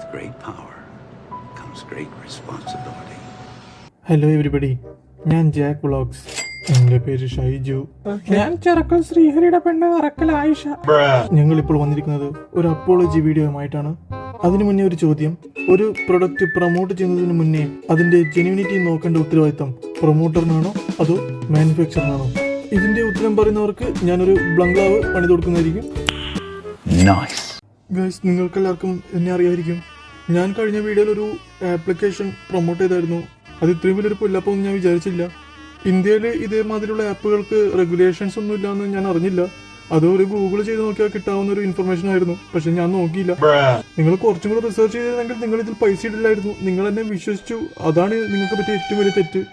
With great power comes great responsibility. Hello everybody, ഞാൻ Jack vlogs. എൻ്റെ പേര് ഷൈജു. ഞാൻ ചെറുക്കൽ ശ്രീഹരിയുടെ പെണ്ണ് അറക്കൽ ആയിഷ. ഞങ്ങളിപ്പോൾ വന്നിരിക്കുന്നത് ഒരു അപ്പോളജി വീഡിയോയുമായിട്ടാണ്. അതിനു മുന്നേ ഒരു ചോദ്യം. ഒരു പ്രൊഡക്റ്റ് പ്രൊമോട്ട് ചെയ്യുന്നതിന് മുന്നേ അതിന്റെ ജെന്യൂനിറ്റി നോക്കേണ്ട ഉത്തരവാദിത്തം പ്രൊമോട്ടറിനാണോ അതോ മാനുഫാക്ചറിനാണോ? ഇതിന്റെ ഉത്തരം പറയുന്നവർക്ക് ഞാനൊരു ബംഗ്ലാവ് പണി കൊടുക്കുന്നതായിരിക്കും. ഗൈസ്, നിങ്ങൾക്കെല്ലാവർക്കും എന്നെ അറിയായിരിക്കും. ഞാൻ കഴിഞ്ഞ വീഡിയോയിൽ ഒരു ആപ്ലിക്കേഷൻ പ്രൊമോട്ട് ചെയ്തായിരുന്നു. അത് ഇത്രയും വലിയൊരു പൊല്ലപ്പൊന്നും ഞാൻ വിചാരിച്ചില്ല. ഇന്ത്യയിൽ ഇതേമാതിരിയുള്ള ആപ്പുകൾക്ക് റെഗുലേഷൻസ് ഒന്നും ഇല്ലാന്ന് ഞാൻ അറിഞ്ഞില്ല. അത് ഒരു ഗൂഗിൾ ചെയ്ത് നോക്കിയാൽ കിട്ടാവുന്ന ഒരു ഇൻഫർമേഷൻ ആയിരുന്നു. പക്ഷെ ഞാൻ നോക്കിയില്ല. നിങ്ങൾ കുറച്ചും കൂടെ റിസർച്ച് ചെയ്തെങ്കിൽ നിങ്ങൾ ഇതിൽ പൈസ ഇടില്ലായിരുന്നു. നിങ്ങൾ എന്നെ വിശ്വസിച്ചു. അതാണ് നിങ്ങൾക്ക് പറ്റിയ ഏറ്റവും വലിയ തെറ്റ്.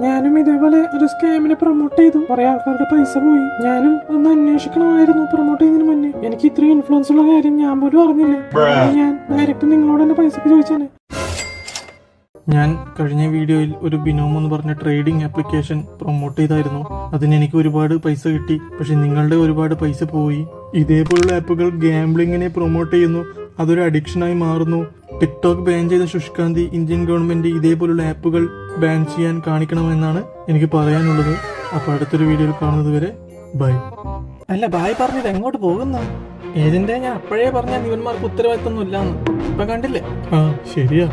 ഞാനും ഇതേപോലെ ഒരു സ്കാമിനെ പ്രൊമോട്ട് ചെയ്തു. കുറെ ആൾക്കാരുടെ പൈസ പോയി. ഞാനും ഒന്ന് അന്വേഷിക്കണമായിരുന്നു പ്രൊമോട്ട് ചെയ്യുന്നതിന് മുന്നേ. എനിക്ക് ഇത്രയും ഇൻഫ്ലുവൻസ് ഉള്ള കാര്യം ഞാൻ പോലും അറിഞ്ഞില്ല. ഞാൻ ഡയറക്റ്റ് നിങ്ങളോട് തന്നെ പൈസക്ക് ചോദിച്ചാണ്. ഞാൻ കഴിഞ്ഞ വീഡിയോയിൽ ഒരു ബിനോം എന്ന് പറഞ്ഞ ട്രേഡിംഗ് ആപ്ലിക്കേഷൻ പ്രൊമോട്ട് ചെയ്തായിരുന്നു. അതിന് എനിക്ക് ഒരുപാട് പൈസ കിട്ടി. പക്ഷെ നിങ്ങളുടെ ഒരുപാട് പൈസ പോയി. ഇതേപോലുള്ള ആപ്പുകൾ ഗാംബ്ലിങ്ങിനെ പ്രൊമോട്ട് ചെയ്യുന്നു. അതൊരു അഡിക്ഷനായി മാറുന്നു. ടിക്ടോക്ക് ബാൻ ചെയ്ത ശുഷ്കാന്തി ഇന്ത്യൻ ഗവൺമെന്റ് ഇതേപോലുള്ള ആപ്പുകൾ ബാൻ ചെയ്യാൻ കാണിക്കണമെന്നാണ് എനിക്ക് പറയാനുള്ളത്. അപ്പൊ അടുത്തൊരു വീഡിയോയിൽ കാണുന്നത് വരെ ബൈ. അല്ല, ബായ് പറഞ്ഞത് എങ്ങോട്ട് പോകുന്ന? ഏതിന്റെ ഞാൻ അപ്പോഴേ പറഞ്ഞ ഇവന്മാർക്ക് ഉത്തരവാദിത്തമൊന്നും ഇല്ലാന്ന്. ഇപ്പൊ കണ്ടില്ലേ? ആ, ശരിയാ.